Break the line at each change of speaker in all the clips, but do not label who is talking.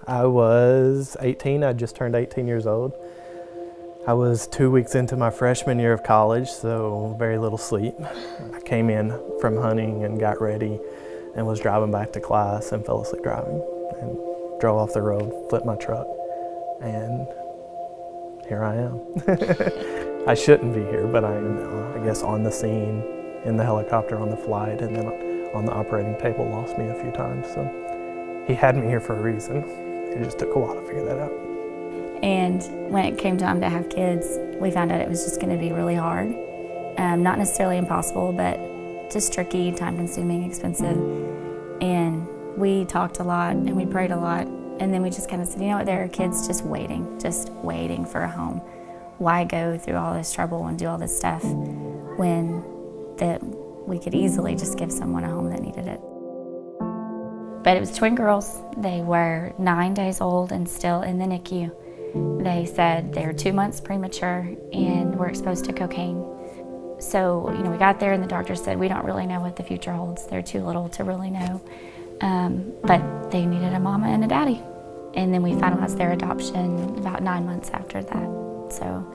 I was 18. I just turned 18 years old. I was 2 weeks into my freshman year of college, so very little sleep. I came in from hunting and got ready and was driving back to class and fell asleep driving and drove off the road, flipped my truck, and here I am. I shouldn't be here, but I am now. I guess on the scene, in the helicopter, on the flight, and then on the operating table, lost me a few times. So he had me here for a reason. It just took a while to figure that out.
And when it came time to have kids, we found out it was just going to be really hard. Not necessarily impossible, but just tricky, time-consuming, expensive. And we talked a lot and we prayed a lot. And then we just kind of said, you know what, there are kids just waiting for a home. Why go through all this trouble and do all this stuff when we could easily just give someone a home that needed it? But it was twin girls. They were 9 days old and still in the NICU. They said they were 2 months premature and were exposed to cocaine. So, we got there and the doctor said, we don't really know what the future holds. They're too little to really know. But they needed a mama and a daddy. And then we finalized their adoption about 9 months after that. So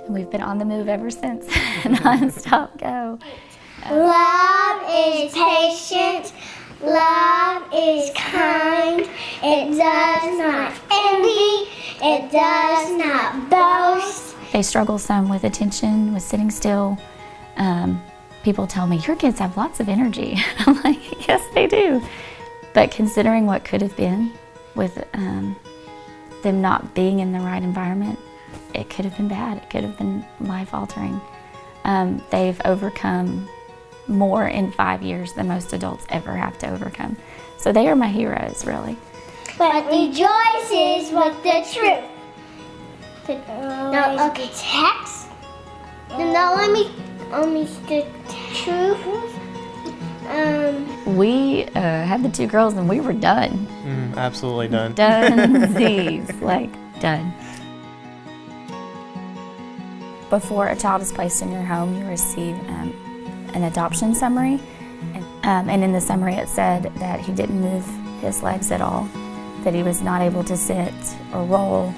we've been on the move ever since, non-stop go.
Love is patient. Love is kind. It does not envy. It does not boast.
They struggle some with attention, with sitting still. People tell me, your kids have lots of energy. I'm like, yes, they do. But considering what could have been with them not being in the right environment, it could have been bad. It could have been life-altering. They've overcome more in 5 years than most adults ever have to overcome. So they are my heroes, really.
But rejoices with the truth. No, okay, text. No, let me the truth.
We had the two girls and we were done.
Absolutely done.
Donesies, like done. Before a child is placed in your home, you receive an adoption summary. And in the summary it said that he didn't move his legs at all, that he was not able to sit or roll,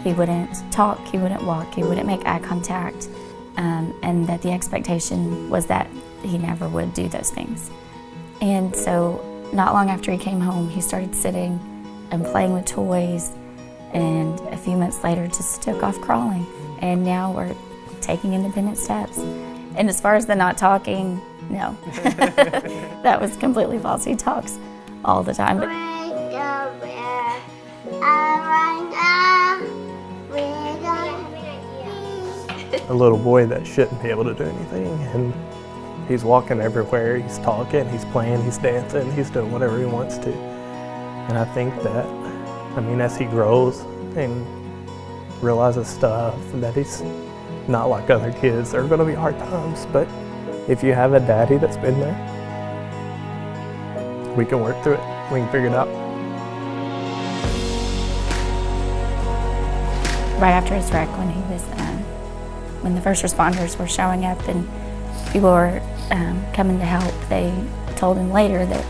he wouldn't talk, he wouldn't walk, he wouldn't make eye contact, and that the expectation was that he never would do those things. And so not long after he came home, he started sitting and playing with toys, and a few months later just took off crawling. And now we're taking independent steps. And as far as the not talking, no. That was completely false. He talks all the time.
A little boy that shouldn't be able to do anything, and he's walking everywhere, he's talking, he's playing, he's dancing, he's doing whatever he wants to. And I think that, as he grows and realizes stuff, that he's not like other kids. There are going to be hard times, but if you have a daddy that's been there, we can work through it. We can figure it out.
Right after his wreck, when the first responders were showing up and people were coming to help, they told him later that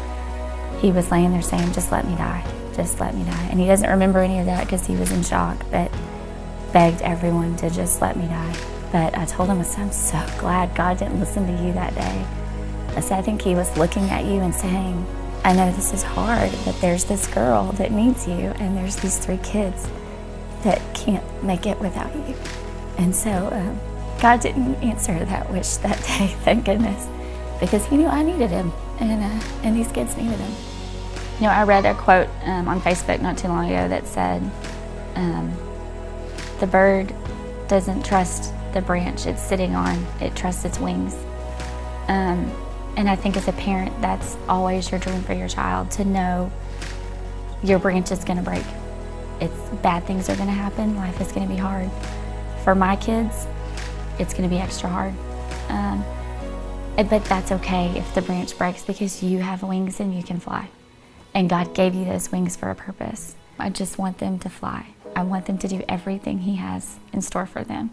he was laying there saying, just let me die, just let me die. And he doesn't remember any of that because he was in shock, but begged everyone to just let me die. But I told him, I said, I'm so glad God didn't listen to you that day. I said, I think he was looking at you and saying, I know this is hard, but there's this girl that needs you, and there's these 3 kids that can't make it without you. And so God didn't answer that wish that day, thank goodness, because he knew I needed him, and these kids needed him. I read a quote on Facebook not too long ago that said, the bird doesn't trust the branch it's sitting on, it trusts its wings. And I think as a parent, that's always your dream for your child, to know your branch is gonna break. Bad things are gonna happen, life is gonna be hard. For my kids, it's gonna be extra hard. But that's okay if the branch breaks, because you have wings and you can fly. And God gave you those wings for a purpose. I just want them to fly. I want them to do everything He has in store for them.